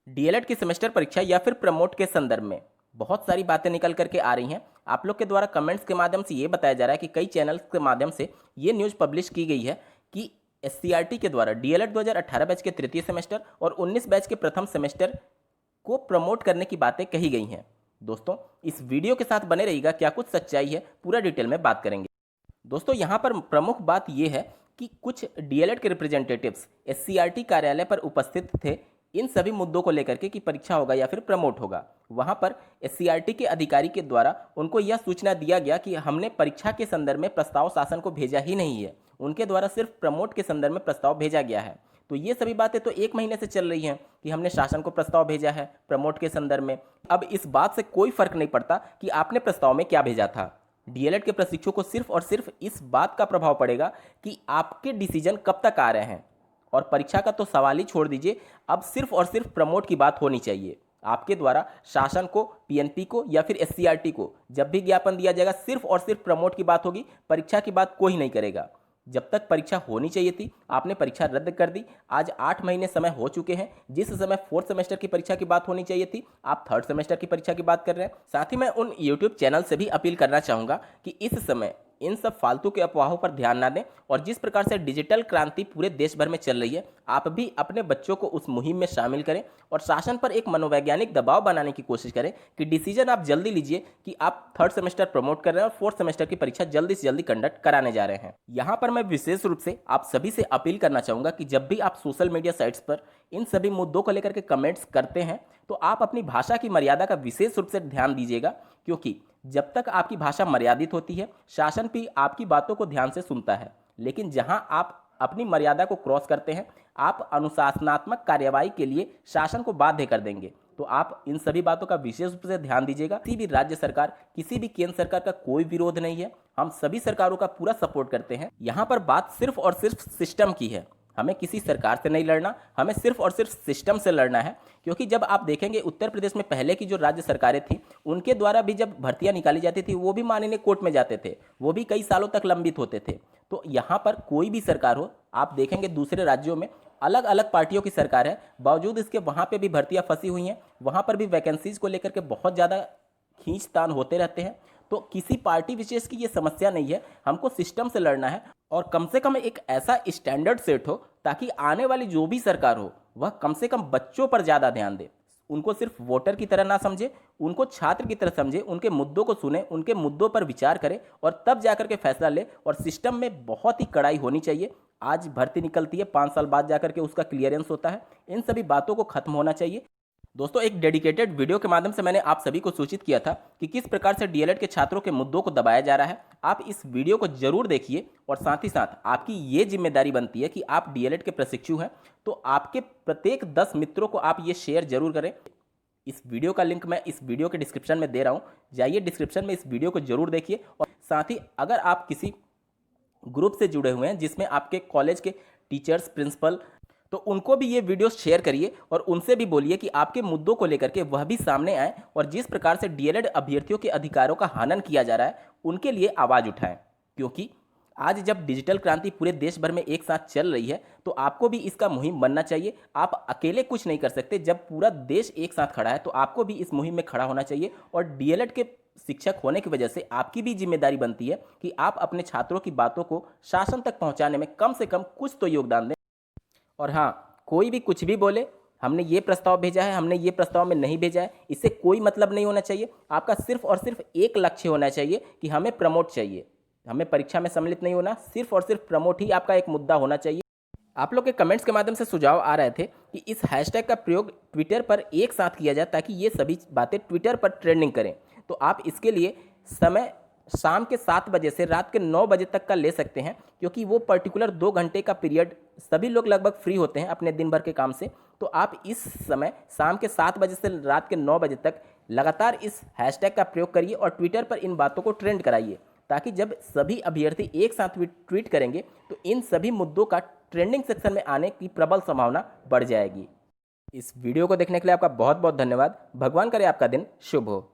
DElEd की semester परीक्षा या फिर प्रमोट के संदर्भ में बहुत सारी बातें निकल करके आ रही हैं। आप लोग के द्वारा कमेंट्स के माध्यम से ये बताया जा रहा है कि कई चैनल्स के माध्यम से ये न्यूज़ पब्लिश की गई है कि एससीईआरटी के द्वारा डीएलएड 2018 बैच के तृतीय सेमेस्टर और 19 बैच के प्रथम सेमेस्टर को प्रमोट करने की बातें कही गई हैं। दोस्तों, इस वीडियो के साथ बने रहिएगा, क्या कुछ सच्चाई है पूरा डिटेल में बात करेंगे। दोस्तों, यहाँ पर प्रमुख बात यह है कि कुछ डीएलएड के रिप्रेजेंटेटिव्स एससीईआरटी कार्यालय पर उपस्थित थे इन सभी मुद्दों को लेकर के कि परीक्षा होगा या फिर प्रमोट होगा। वहां पर एससीईआरटी के अधिकारी के द्वारा उनको यह सूचना दिया गया कि हमने परीक्षा के संदर्भ में प्रस्ताव शासन को भेजा ही नहीं है, उनके द्वारा सिर्फ प्रमोट के संदर्भ में प्रस्ताव भेजा गया है। तो ये सभी बातें तो 1 महीने से चल रही हैं कि हमने शासन को प्रस्ताव भेजा है प्रमोट के संदर्भ में। अब इस बात से कोई फर्क नहीं पड़ता कि आपने प्रस्ताव में क्या भेजा था। डीएलएड के प्रशिक्षु को सिर्फ और सिर्फ इस बात का प्रभाव पड़ेगा कि आपके डिसीजन कब तक आ रहे हैं। और परीक्षा का तो सवाल ही छोड़ दीजिए, अब सिर्फ और सिर्फ प्रमोट की बात होनी चाहिए। आपके द्वारा शासन को, पीएनपी को या फिर एससीईआरटी को जब भी ज्ञापन दिया जाएगा सिर्फ और सिर्फ प्रमोट की बात होगी, परीक्षा की बात कोई नहीं करेगा। जब तक परीक्षा होनी चाहिए थी आपने परीक्षा रद्द कर दी। आज 8 महीने समय हो चुके हैं। जिस समय 4th सेमेस्टर की परीक्षा की बात होनी चाहिए थी, आप 3rd सेमेस्टर की परीक्षा की बात कर रहे हैं। साथ ही मैं उन यूट्यूब चैनल से भी अपील करना चाहूँगा कि इस समय इन सब फालतू के अफवाहों पर ध्यान ना दें और जिस प्रकार से डिजिटल क्रांति पूरे देश भर में चल रही है, आप भी अपने बच्चों को उस मुहिम में शामिल करें और शासन पर एक मनोवैज्ञानिक दबाव बनाने की कोशिश करें कि डिसीजन आप जल्दी लीजिए कि आप 3rd सेमेस्टर प्रमोट कर रहे हैं और 4th सेमेस्टर की परीक्षा जल्दी से जल्दी कंडक्ट कराने जा रहे हैं। यहाँ पर मैं विशेष रूप से आप सभी से अपील करना चाहूँगा कि जब भी आप सोशल मीडिया साइट्स पर इन सभी मुद्दों को लेकर के कमेंट्स करते हैं तो आप अपनी भाषा की मर्यादा का विशेष रूप से ध्यान दीजिएगा, क्योंकि जब तक आपकी भाषा मर्यादित होती है शासन भी आपकी बातों को ध्यान से सुनता है। लेकिन जहां आप अपनी मर्यादा को क्रॉस करते हैं, आप अनुशासनात्मक कार्रवाई के लिए शासन को बाध्य कर देंगे। तो आप इन सभी बातों का विशेष रूप से ध्यान दीजिएगा। किसी भी राज्य सरकार, किसी भी केंद्र सरकार का कोई विरोध नहीं है, हम सभी सरकारों का पूरा सपोर्ट करते हैं। यहाँ पर बात सिर्फ और सिर्फ सिस्टम की है। हमें किसी सरकार से नहीं लड़ना, हमें सिर्फ और सिर्फ सिस्टम से लड़ना है। क्योंकि जब आप देखेंगे उत्तर प्रदेश में पहले की जो राज्य सरकारें थी, उनके द्वारा भी जब भर्तियां निकाली जाती थी वो भी माननीय कोर्ट में जाते थे, वो भी कई सालों तक लंबित होते थे। तो यहाँ पर कोई भी सरकार हो, आप देखेंगे दूसरे राज्यों में अलग अलग पार्टियों की सरकार है, बावजूद इसके वहाँ पर भी भर्तियाँ फंसी हुई हैं, वहाँ पर भी वैकेंसीज को लेकर के बहुत ज़्यादा खींचतान होते रहते हैं। तो किसी पार्टी विशेष की ये समस्या नहीं है, हमको सिस्टम से लड़ना है और कम से कम एक ऐसा स्टैंडर्ड सेट हो ताकि आने वाली जो भी सरकार हो वह कम से कम बच्चों पर ज़्यादा ध्यान दे, उनको सिर्फ वोटर की तरह ना समझे, उनको छात्र की तरह समझे, उनके मुद्दों को सुने, उनके मुद्दों पर विचार करे और तब जाकर के फैसला ले। और सिस्टम में बहुत ही कड़ाई होनी चाहिए। आज भर्ती निकलती है, 5 साल बाद जाकर के उसका क्लियरेंस होता है, इन सभी बातों को खत्म होना चाहिए। दोस्तों, एक डेडिकेटेड वीडियो के माध्यम से मैंने आप सभी को सूचित किया था कि किस प्रकार से डीएलएड के छात्रों के मुद्दों को दबाया जा रहा है। आप इस वीडियो को जरूर देखिए और साथ ही साथ आपकी ये जिम्मेदारी बनती है कि आप डीएलएड के प्रशिक्षु हैं तो आपके प्रत्येक 10 मित्रों को आप ये शेयर जरूर करें। इस वीडियो का लिंक मैं इस वीडियो के डिस्क्रिप्शन में दे रहा हूँ, जाइए डिस्क्रिप्शन में इस वीडियो को जरूर देखिए। और साथ ही अगर आप किसी ग्रुप से जुड़े हुए हैं जिसमें आपके कॉलेज के टीचर्स, प्रिंसिपल, तो उनको भी ये वीडियो शेयर करिए और उनसे भी बोलिए कि आपके मुद्दों को लेकर के वह भी सामने आए और जिस प्रकार से डीएलएड अभ्यर्थियों के अधिकारों का हनन किया जा रहा है उनके लिए आवाज़ उठाएं। क्योंकि आज जब डिजिटल क्रांति पूरे देश भर में एक साथ चल रही है तो आपको भी इसका मुहिम बनना चाहिए। आप अकेले कुछ नहीं कर सकते, जब पूरा देश एक साथ खड़ा है तो आपको भी इस मुहिम में खड़ा होना चाहिए। और डीएलएड के शिक्षक होने की वजह से आपकी भी जिम्मेदारी बनती है कि आप अपने छात्रों की बातों को शासन तक पहुँचाने में कम से कम कुछ तो योगदान दें। और हाँ, कोई भी कुछ भी बोले, हमने ये प्रस्ताव भेजा है, हमने ये प्रस्ताव में नहीं भेजा है, इससे कोई मतलब नहीं होना चाहिए। आपका सिर्फ और सिर्फ एक लक्ष्य होना चाहिए कि हमें प्रमोट चाहिए, हमें परीक्षा में सम्मिलित नहीं होना, सिर्फ और सिर्फ प्रमोट ही आपका एक मुद्दा होना चाहिए। आप लोग के कमेंट्स के माध्यम से सुझाव आ रहे थे कि इस हैशटैग का प्रयोग ट्विटर पर एक साथ किया जाए ताकि ये सभी बातें ट्विटर पर ट्रेंडिंग करें। तो आप इसके लिए समय शाम के 7 बजे से रात के 9 बजे तक का ले सकते हैं, क्योंकि वो पर्टिकुलर 2 घंटे का पीरियड सभी लोग लगभग फ्री होते हैं अपने दिन भर के काम से। तो आप इस समय शाम के 7 बजे से रात के 9 बजे तक लगातार इस हैशटैग का प्रयोग करिए और ट्विटर पर इन बातों को ट्रेंड कराइए, ताकि जब सभी अभ्यर्थी एक साथ ट्वीट करेंगे तो इन सभी मुद्दों का ट्रेंडिंग सेक्शन में आने की प्रबल संभावना बढ़ जाएगी। इस वीडियो को देखने के लिए आपका बहुत बहुत धन्यवाद। भगवान करे आपका दिन शुभ हो।